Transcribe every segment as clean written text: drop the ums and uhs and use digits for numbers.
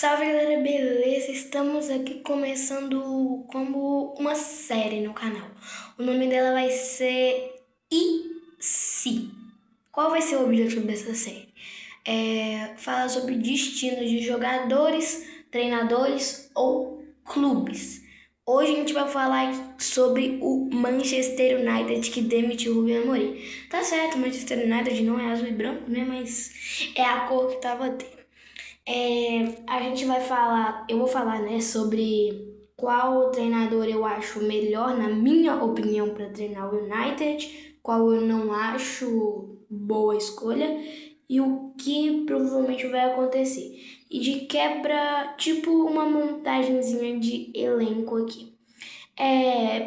Salve galera, beleza? Estamos aqui começando como uma série no canal. O nome dela vai ser E Se. Qual vai ser o objetivo dessa série? Falar sobre destinos de jogadores, treinadores ou clubes. Hoje a gente vai falar sobre o Manchester United que demitiu o Rubem Amorim. Tá certo, o Manchester United não é azul e branco, né? Mas é a cor que tava tendo. Eu vou falar, né, sobre qual treinador eu acho melhor, na minha opinião, para treinar o United, qual eu não acho boa escolha e o que provavelmente vai acontecer. E de quebra, tipo uma montagenzinha de elenco aqui.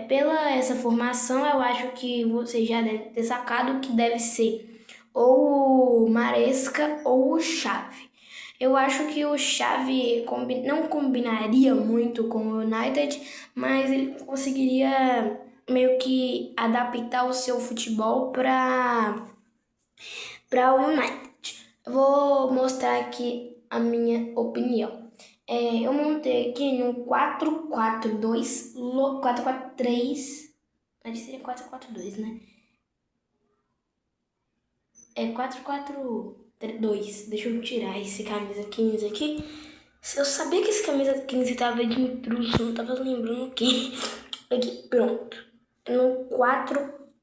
Pela essa formação, eu acho que você já deve ter sacado que deve ser ou o Maresca ou o Xavi. Eu acho que o Xavi não combinaria muito com o United, mas ele conseguiria meio que adaptar o seu futebol para o United. Eu vou mostrar aqui a minha opinião. Eu montei aqui em um 4-4-2, 4-4-3, mas seria 4-4-2, né? 4-4-2. Deixa eu tirar esse camisa 15 aqui. Eu sabia que esse camisa 15 tava de intruso, não tava lembrando o quê. Aqui, pronto. No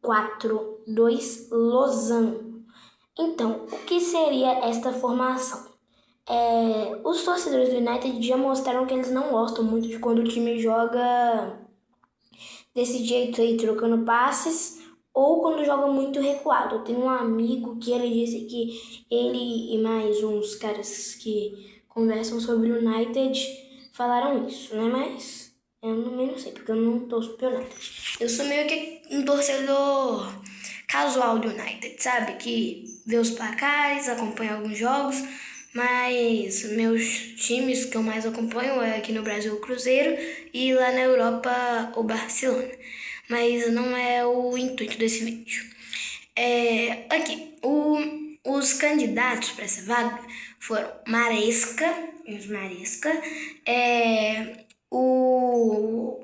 4-4-2 Losango. Então, o que seria esta formação? Os torcedores do United já mostraram que eles não gostam muito de quando o time joga desse jeito aí, trocando passes, ou quando joga muito recuado. Eu tenho um amigo que ele disse que ele e mais uns caras que conversam sobre o United falaram isso, né? Mas eu também não sei, porque eu não torço pro United. Eu sou meio que um torcedor casual do United, sabe? Que vê os placares, acompanha alguns jogos, mas meus times que eu mais acompanho é aqui no Brasil o Cruzeiro e lá na Europa o Barcelona. Mas não é o intuito desse vídeo. Os candidatos para essa vaga foram Maresca, o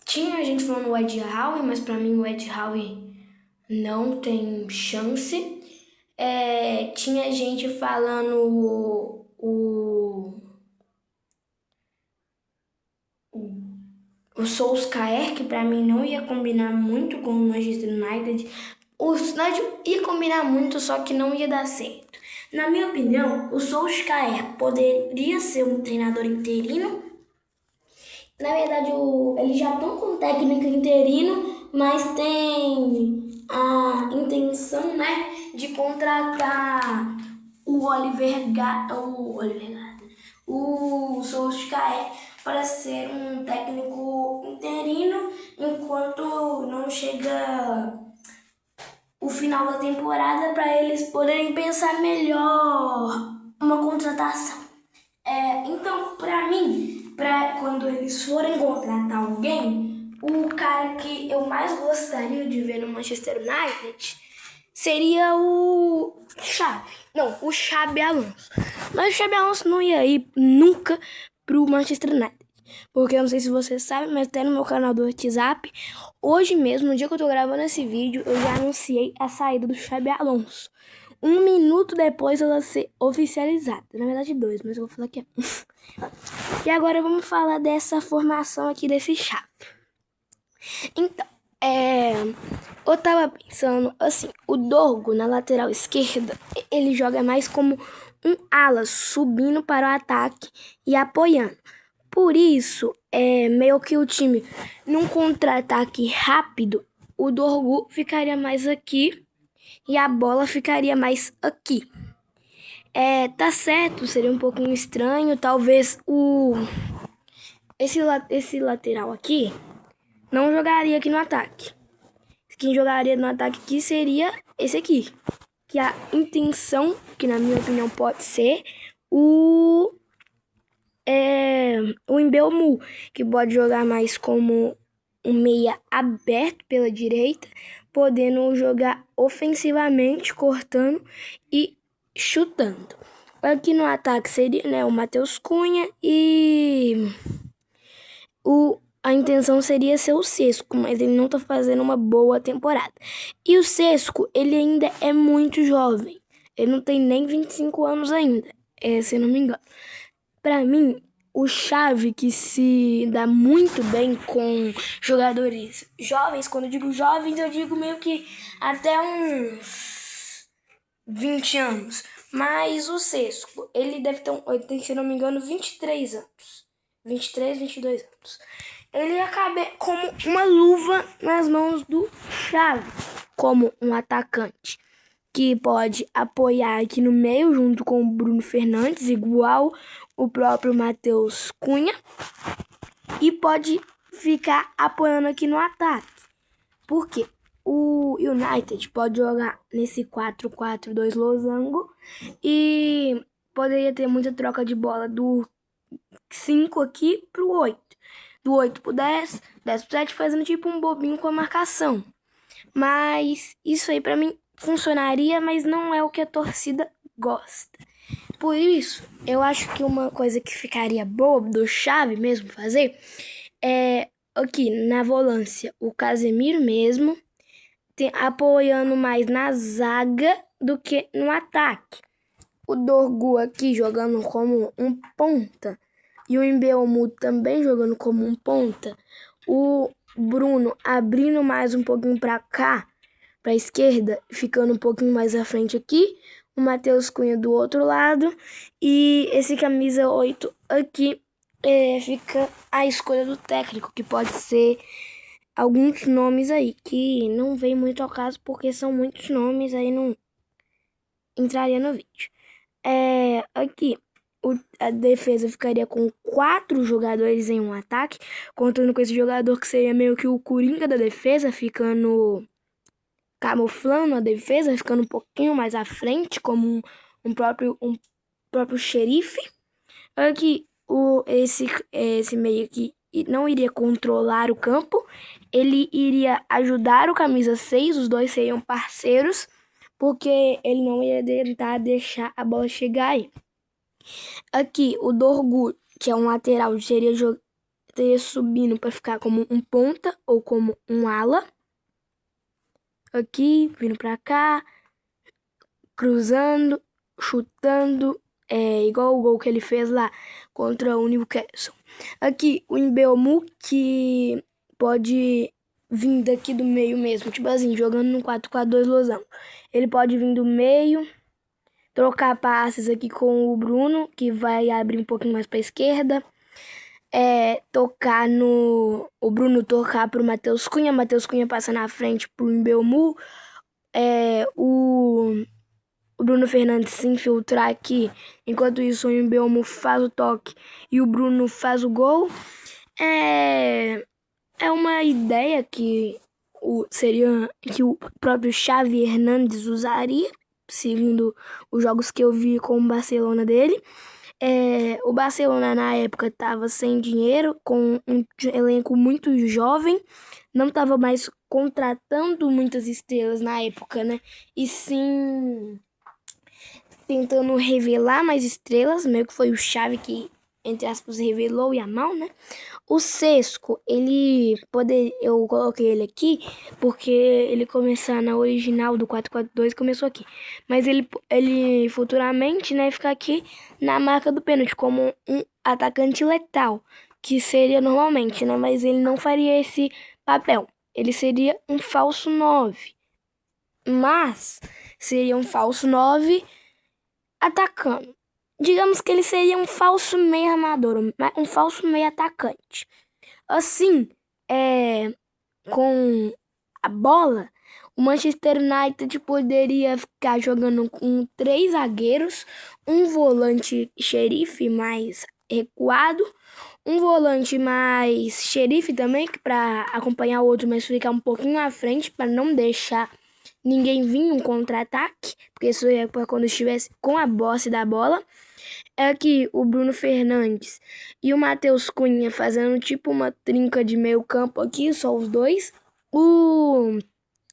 tinha gente falando o Ed Howe, mas para mim o Ed Howe não tem chance. Tinha gente falando o Solskjaer, que pra mim não ia combinar muito com o Manchester United. O United ia combinar muito, só que não ia dar certo. Na minha opinião, o Solskjaer poderia ser um treinador interino. Na verdade, eles já estão com técnico interino, mas tem a intenção, né, de contratar o Solskjaer para ser um técnico interino enquanto não chega o final da temporada para eles poderem pensar melhor uma contratação. Então, para mim, quando eles forem contratar alguém, o cara que eu mais gostaria de ver no Manchester United seria o Xavi. Não, o Xabi Alonso. Mas o Xabi Alonso não ia ir nunca pro Manchester United. Porque eu não sei se você sabe, mas até no meu canal do WhatsApp, hoje mesmo, no dia que eu tô gravando esse vídeo, eu já anunciei a saída do Xabi Alonso. 1 minuto depois ela ser oficializada. Na verdade, 2, mas eu vou falar aqui. E agora vamos falar dessa formação aqui desse Xavi. Então, eu tava pensando assim, o Dorgo na lateral esquerda, ele joga mais como um ala, subindo para o ataque e apoiando. Por isso, meio que o time, num contra-ataque rápido, o Dorgo ficaria mais aqui e a bola ficaria mais aqui. Tá certo, seria um pouquinho estranho, talvez esse lateral aqui não jogaria aqui no ataque. Quem jogaria no ataque aqui seria esse aqui. Que a intenção, que na minha opinião pode ser, o Mbeumo, que pode jogar mais como um meia aberto pela direita, podendo jogar ofensivamente, cortando e chutando. Aqui no ataque seria, né, o Matheus Cunha e a intenção seria ser o Sesco, mas ele não tá fazendo uma boa temporada. E o Sesco, ele ainda é muito jovem. Ele não tem nem 25 anos ainda, se eu não me engano. Pra mim, o Xavi, que se dá muito bem com jogadores jovens, quando eu digo jovens, eu digo meio que até uns 20 anos. Mas o Sesco, ele deve ter, ele tem, se eu não me engano, 23 anos. 23, 22 anos. Ele acaba como uma luva nas mãos do Xavi, como um atacante que pode apoiar aqui no meio junto com o Bruno Fernandes, igual o próprio Matheus Cunha, e pode ficar apoiando aqui no ataque. Por quê? O United pode jogar nesse 4-4-2 losango e poderia ter muita troca de bola do 5 aqui pro 8. Do 8 pro 10, 10 pro 7, fazendo tipo um bobinho com a marcação. Mas isso aí pra mim funcionaria, mas não é o que a torcida gosta. Por isso, eu acho que uma coisa que ficaria boa do Xavi mesmo fazer é aqui na volância o Casemiro mesmo, apoiando mais na zaga do que no ataque. O Dorgu aqui jogando como um ponta e o Mbeumo também jogando como um ponta. O Bruno abrindo mais um pouquinho para cá, para a esquerda, ficando um pouquinho mais à frente aqui. O Matheus Cunha do outro lado. E esse camisa 8 aqui fica a escolha do técnico, que pode ser alguns nomes aí, que não vem muito ao caso, porque são muitos nomes, aí não entraria no vídeo. Aqui, a defesa ficaria com 4 jogadores em um ataque, contando com esse jogador que seria meio que o coringa da defesa, ficando camuflando a defesa, ficando um pouquinho mais à frente, como um próprio xerife. Aqui, esse meio aqui não iria controlar o campo, ele iria ajudar o camisa 6, os dois seriam parceiros, porque ele não ia tentar deixar a bola chegar aí. Aqui, o Dorgu, que é um lateral, seria subindo para ficar como um ponta ou como um ala. Aqui, vindo para cá, cruzando, chutando, igual o gol que ele fez lá contra o Newcastle. Aqui, o Mbeumo, que pode vir daqui do meio mesmo, tipo assim, jogando no 4-4-2 losango. Ele pode vir do meio, trocar passes aqui com o Bruno, que vai abrir um pouquinho mais para a esquerda. Tocar o Bruno tocar pro Matheus Cunha passa na frente pro Mbeumo. O Bruno Fernandes se infiltrar aqui, enquanto isso o Mbeumo faz o toque e o Bruno faz o gol. É uma ideia que seria que o próprio Xavi Hernandes usaria, segundo os jogos que eu vi com o Barcelona dele. O Barcelona na época estava sem dinheiro, com um elenco muito jovem, não estava mais contratando muitas estrelas na época, né? E sim tentando revelar mais estrelas, meio que foi o Xavi que, entre aspas, revelou o Yamal, né? O Sesco, eu coloquei ele aqui porque ele começar na original do 4-4-2 começou aqui. Mas ele futuramente, né, fica aqui na marca do pênalti como um atacante letal, que seria normalmente, né? Mas ele não faria esse papel. Ele seria um falso 9. Mas seria um falso 9 atacando. Digamos que ele seria um falso meio armador, um falso meio atacante. Assim, com a bola, o Manchester United poderia ficar jogando com 3 zagueiros, um volante xerife mais recuado, um volante mais xerife também, para acompanhar o outro, mas ficar um pouquinho à frente, para não deixar ninguém vir um contra-ataque, porque isso é para quando estivesse com a posse da bola. Aqui o Bruno Fernandes e o Matheus Cunha fazendo tipo uma trinca de meio campo aqui, só os dois. O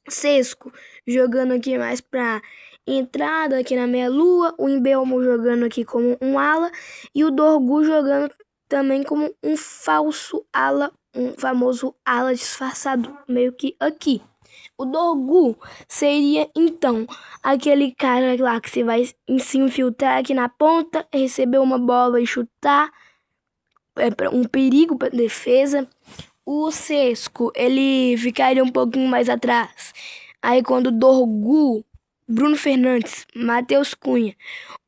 Sesco jogando aqui mais para entrada aqui na meia-lua, o Mbeumo jogando aqui como um ala e o Dorgu jogando também como um falso ala, um famoso ala disfarçado, meio que aqui. O Dorgu seria, então, aquele cara lá que você vai se infiltrar aqui na ponta, receber uma bola e chutar, um perigo para defesa. O Sesco, ele ficaria um pouquinho mais atrás. Aí quando o Dorgu, Bruno Fernandes, Matheus Cunha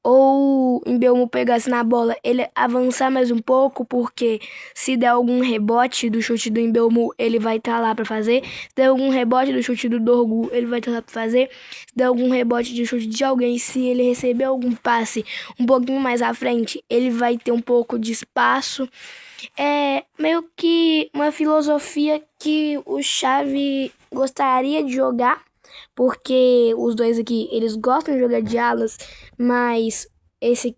ou Mbeumo pegasse na bola, ele avançar mais um pouco, porque se der algum rebote do chute do Mbeumo, ele vai estar lá para fazer. Se der algum rebote do chute do Dorgu, ele vai estar lá para fazer. Se der algum rebote de chute de alguém, se ele receber algum passe um pouquinho mais à frente, ele vai ter um pouco de espaço. É meio que uma filosofia que o Xavi gostaria de jogar, porque os dois aqui, eles gostam de jogar de alas, mas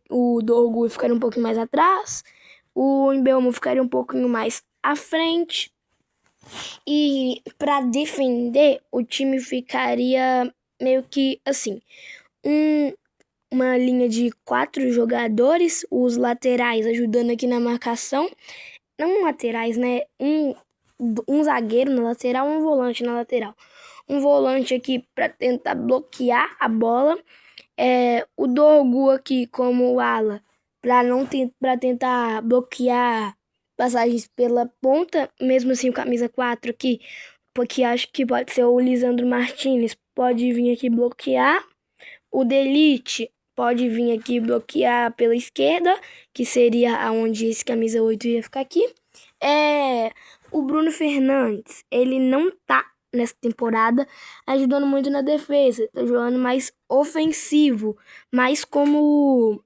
o Dorgu ficaria um pouquinho mais atrás, o Mbeumo ficaria um pouquinho mais à frente, e para defender, o time ficaria meio que assim, uma linha de 4 jogadores, os laterais ajudando aqui na marcação, não laterais, né? Um zagueiro na lateral, um volante na lateral. Um volante aqui para tentar bloquear a bola. O Dorgu aqui como ala para tentar bloquear passagens pela ponta, mesmo assim o camisa 4 aqui, porque acho que pode ser o Lisandro Martinez, pode vir aqui bloquear. O Delite pode vir aqui bloquear pela esquerda, que seria aonde esse camisa 8 ia ficar aqui. O Bruno Fernandes, ele não tá nessa temporada ajudando muito na defesa, tá jogando mais ofensivo, mais como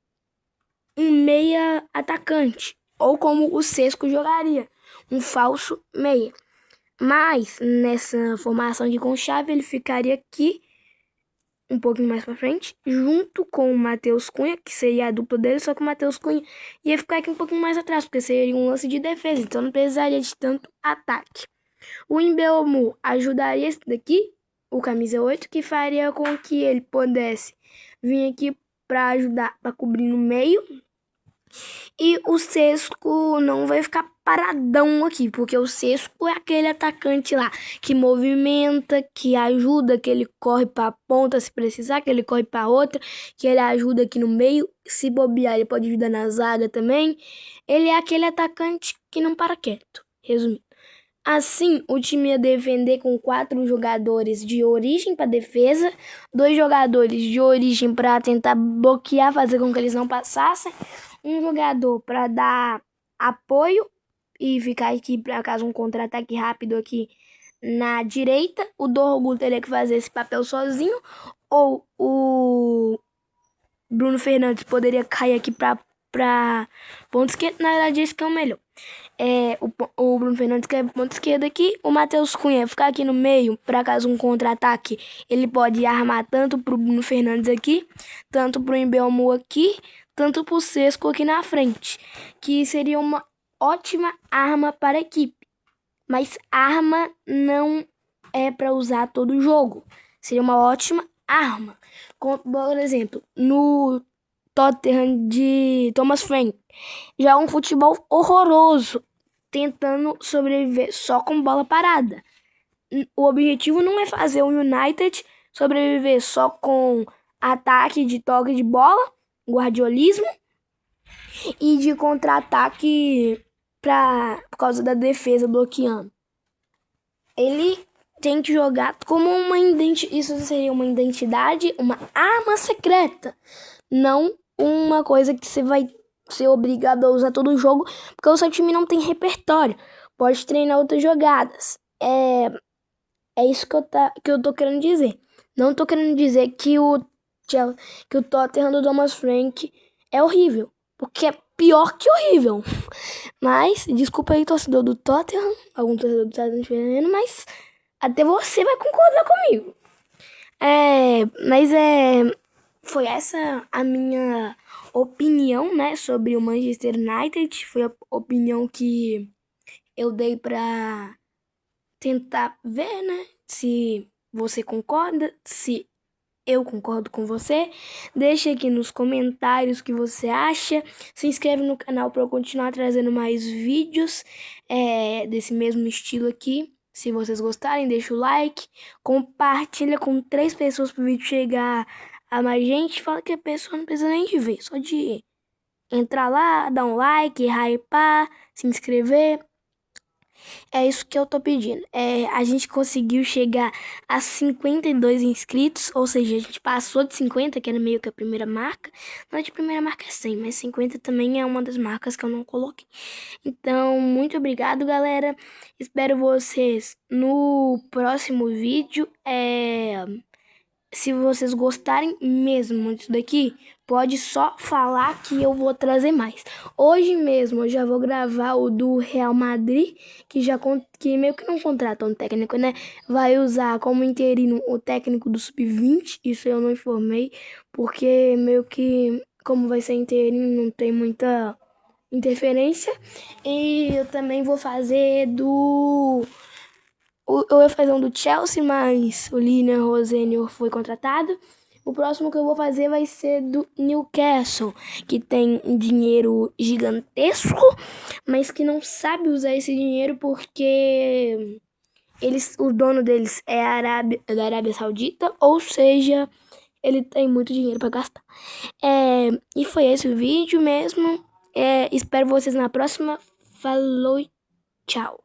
um meia atacante, ou como o Sesco jogaria, um falso meia. Mas nessa formação aqui com chave, ele ficaria aqui um pouquinho mais pra frente, junto com o Matheus Cunha, que seria a dupla dele, só que o Matheus Cunha ia ficar aqui um pouquinho mais atrás, porque seria um lance de defesa, então não precisaria de tanto ataque. O Mbeumo ajudaria esse daqui, o camisa 8, que faria com que ele pudesse vir aqui para ajudar, para cobrir no meio. E o Sesco não vai ficar paradão aqui, porque o Sesco é aquele atacante lá que movimenta, que ajuda, que ele corre para a ponta se precisar, que ele corre para outra, que ele ajuda aqui no meio, se bobear ele pode ajudar na zaga também. Ele é aquele atacante que não para quieto, resumindo. Assim, o time ia defender com 4 jogadores de origem para defesa, 2 jogadores de origem para tentar bloquear, fazer com que eles não passassem, um jogador para dar apoio e ficar aqui para caso um contra-ataque rápido aqui na direita. O Dorgu teria que fazer esse papel sozinho, ou o Bruno Fernandes poderia cair aqui para ponto esquerdo. Na verdade, esse que é o melhor. O Bruno Fernandes que é ponto esquerdo aqui, o Matheus Cunha ficar aqui no meio, para caso um contra-ataque, ele pode armar tanto pro Bruno Fernandes aqui, tanto pro Mbeumo aqui, tanto pro Sesco aqui na frente, que seria uma ótima arma para a equipe. Mas arma não é para usar todo o jogo. Seria uma ótima arma. Como, por exemplo, no Tottenham de Thomas Frank, já é um futebol horroroso, tentando sobreviver só com bola parada. O objetivo não é fazer o United sobreviver só com ataque de toque de bola, guardiolismo, e de contra-ataque por causa da defesa bloqueando. Ele tem que jogar como uma identidade. Isso seria uma identidade, uma arma secreta. Não uma coisa que você vai ser obrigado a usar todo o jogo, porque o seu time não tem repertório. Pode treinar outras jogadas. É isso que eu tô querendo dizer. Não tô querendo dizer que o Tottenham do Thomas Frank é horrível, porque é pior que horrível. Mas, desculpa aí, torcedor do Tottenham, algum torcedor do Tottenham estiver, mas até você vai concordar comigo. Foi essa a minha opinião, né, sobre o Manchester United. Foi a opinião que eu dei pra tentar ver, né, se você concorda, se Eu concordo com você. Deixa aqui nos comentários o que você acha. Se inscreve no canal para eu continuar trazendo mais vídeos desse mesmo estilo aqui. Se vocês gostarem, deixa o like. Compartilha com 3 pessoas para o vídeo chegar a mais gente. Fala que a pessoa não precisa nem de ver, só de entrar lá, dar um like, hypar, se inscrever. É isso que eu tô pedindo. A gente conseguiu chegar a 52 inscritos, ou seja, a gente passou de 50, que era meio que a primeira marca. Não, de primeira marca é 100, mas 50 também é uma das marcas que eu não coloquei. Então, muito obrigado, galera. Espero vocês no próximo vídeo. Se vocês gostarem mesmo disso daqui, pode só falar que eu vou trazer mais. Hoje mesmo eu já vou gravar o do Real Madrid, que meio que não contrata um técnico, né? Vai usar como interino o técnico do Sub-20, isso eu não informei, porque meio que, como vai ser interino, não tem muita interferência. E eu também vou fazer eu ia fazer um do Chelsea, mas o Liner Rosenior foi contratado. O próximo que eu vou fazer vai ser do Newcastle, que tem um dinheiro gigantesco, mas que não sabe usar esse dinheiro porque o dono deles é da Arábia Saudita, ou seja, ele tem muito dinheiro para gastar. E foi esse o vídeo mesmo. Espero vocês na próxima. Falou, tchau.